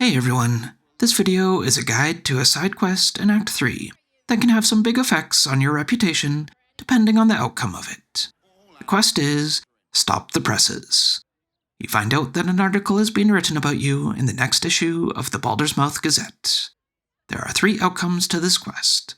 Hey everyone, this video is a guide to a side quest in Act 3 that can have some big effects on your reputation depending on the outcome of it. The quest is Stop the Presses. You find out that an article is being written about you in the next issue of the Baldur's Mouth Gazette. There are 3 outcomes to this quest.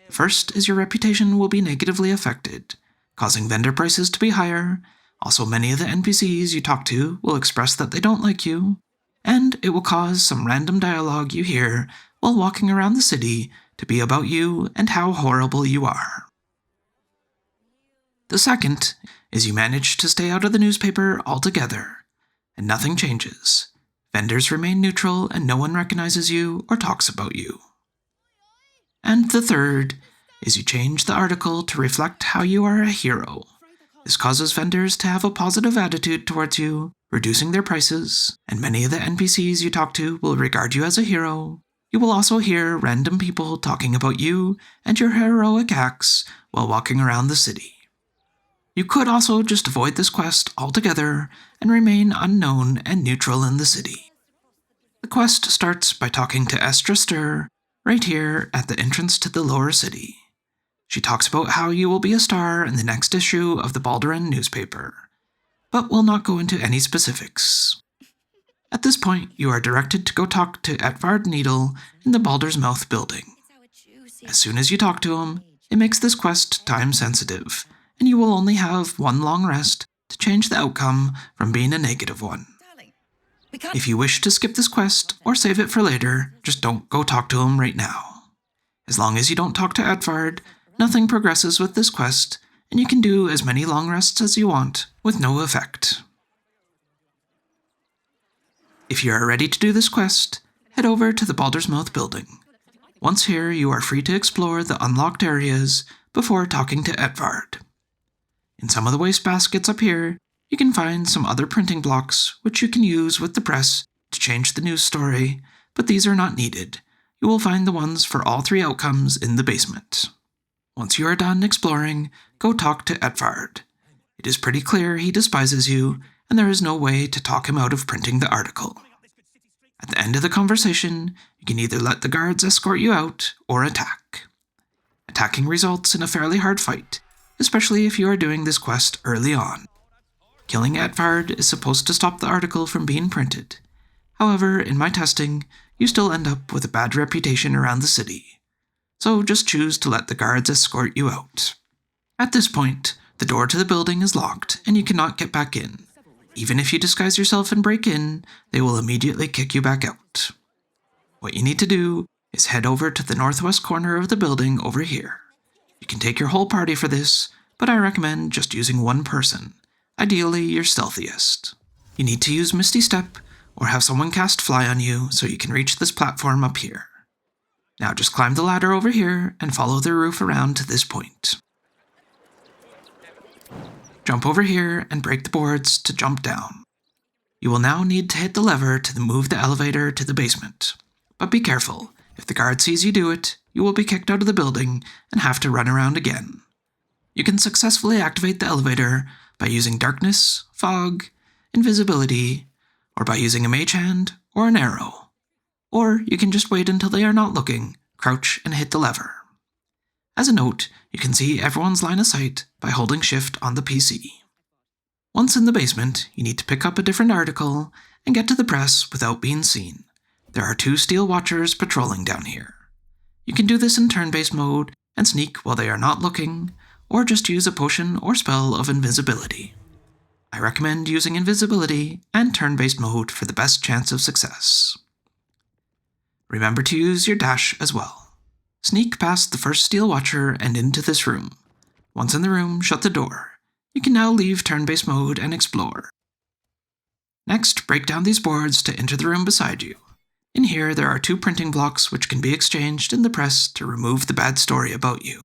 The first is your reputation will be negatively affected, causing vendor prices to be higher. Also, many of the NPCs you talk to will express that they don't like you, and it will cause some random dialogue you hear while walking around the city to be about you and how horrible you are. The second is you manage to stay out of the newspaper altogether, and nothing changes. Vendors remain neutral and no one recognizes you or talks about you. And the third is you change the article to reflect how you are a hero. This causes vendors to have a positive attitude towards you, reducing their prices, and many of the NPCs you talk to will regard you as a hero. You will also hear random people talking about you and your heroic acts while walking around the city. You could also just avoid this quest altogether and remain unknown and neutral in the city. The quest starts by talking to Estra Stir right here at the entrance to the lower city. She talks about how you will be a star in the next issue of the Balduran newspaper, but will not go into any specifics. At this point, you are directed to go talk to Ettvard Needle in the Baldur's Mouth building. As soon as you talk to him, it makes this quest time-sensitive, and you will only have one long rest to change the outcome from being a negative one. If you wish to skip this quest or save it for later, just don't go talk to him right now. As long as you don't talk to Ettvard, nothing progresses with this quest, and you can do as many long rests as you want with no effect. If you are ready to do this quest, head over to the Baldur's Mouth building. Once here, you are free to explore the unlocked areas before talking to Ettvard. In some of the wastebaskets up here, you can find some other printing blocks which you can use with the press to change the news story, but these are not needed. You will find the ones for all 3 outcomes in the basement. Once you are done exploring, go talk to Ettvard. It is pretty clear he despises you, and there is no way to talk him out of printing the article. At the end of the conversation, you can either let the guards escort you out or attack. Attacking results in a fairly hard fight, especially if you are doing this quest early on. Killing Ettvard is supposed to stop the article from being printed. However, in my testing, you still end up with a bad reputation around the city. So just choose to let the guards escort you out. At this point, the door to the building is locked and you cannot get back in. Even if you disguise yourself and break in, they will immediately kick you back out. What you need to do is head over to the northwest corner of the building over here. You can take your whole party for this, but I recommend just using one person, ideally your stealthiest. You need to use Misty Step or have someone cast Fly on you so you can reach this platform up here. Now just climb the ladder over here and follow the roof around to this point. Jump over here and break the boards to jump down. You will now need to hit the lever to move the elevator to the basement. But be careful, if the guard sees you do it, you will be kicked out of the building and have to run around again. You can successfully activate the elevator by using darkness, fog, invisibility, or by using a mage hand or an arrow. Or you can just wait until they are not looking, crouch and hit the lever. As a note, you can see everyone's line of sight by holding shift on the PC. Once in the basement, you need to pick up a different article and get to the press without being seen. There are 2 steel watchers patrolling down here. You can do this in turn-based mode and sneak while they are not looking, or just use a potion or spell of invisibility. I recommend using invisibility and turn-based mode for the best chance of success. Remember to use your dash as well. Sneak past the first steel watcher and into this room. Once in the room, shut the door. You can now leave turn-based mode and explore. Next, break down these boards to enter the room beside you. In here, there are 2 printing blocks which can be exchanged in the press to remove the bad story about you.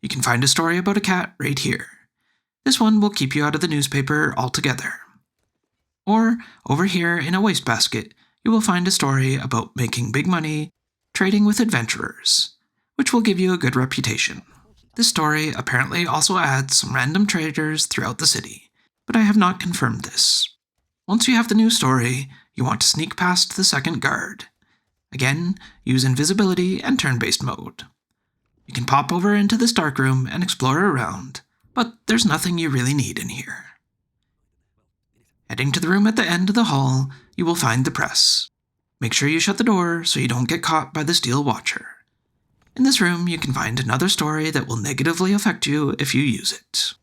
You can find a story about a cat right here. This one will keep you out of the newspaper altogether. Or, over here in a wastebasket, you will find a story about making big money, trading with adventurers, which will give you a good reputation. This story apparently also adds some random traders throughout the city, but I have not confirmed this. Once you have the new story, you want to sneak past the second guard. Again, use invisibility and turn-based mode. You can pop over into this dark room and explore around, but there's nothing you really need in here. Heading to the room at the end of the hall, you will find the press. Make sure you shut the door so you don't get caught by the Steel Watcher. In this room, you can find another story that will negatively affect you if you use it.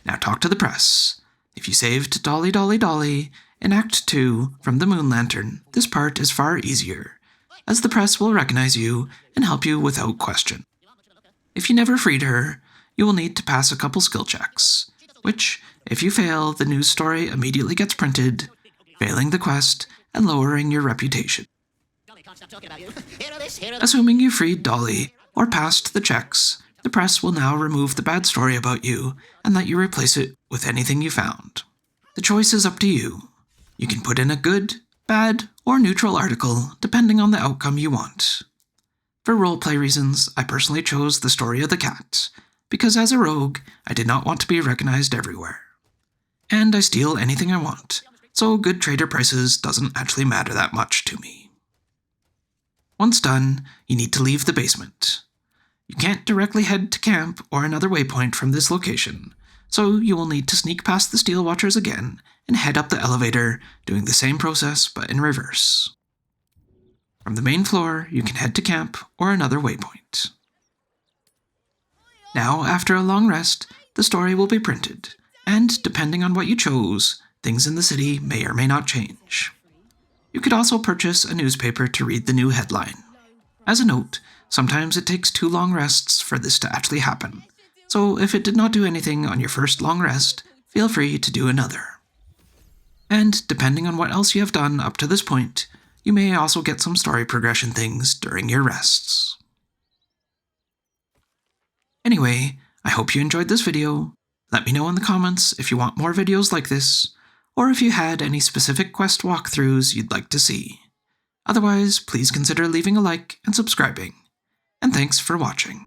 Now talk to the press. If you saved Dolly Dolly Dolly in Act 2 from the Moon Lantern, this part is far easier, as the press will recognize you and help you without question. If you never freed her, you will need to pass a couple skill checks, which, if you fail, the news story immediately gets printed, failing the quest and lowering your reputation. Assuming you freed Dolly or passed the checks, the press will now remove the bad story about you and let you replace it with anything you found. The choice is up to you. You can put in a good, bad, or neutral article depending on the outcome you want. For roleplay reasons, I personally chose the story of the cat, because as a rogue, I did not want to be recognized everywhere. And I steal anything I want, so good trader prices doesn't actually matter that much to me. Once done, you need to leave the basement. You can't directly head to camp or another waypoint from this location, so you will need to sneak past the Steel Watchers again and head up the elevator, doing the same process but in reverse. From the main floor, you can head to camp or another waypoint. Now, after a long rest, the story will be printed, and depending on what you chose, things in the city may or may not change. You could also purchase a newspaper to read the new headline. As a note, sometimes it takes 2 long rests for this to actually happen, so if it did not do anything on your first long rest, feel free to do another. And depending on what else you have done up to this point, you may also get some story progression things during your rests. Anyway, I hope you enjoyed this video. Let me know in the comments if you want more videos like this, or if you had any specific quest walkthroughs you'd like to see. Otherwise, please consider leaving a like and subscribing. And thanks for watching.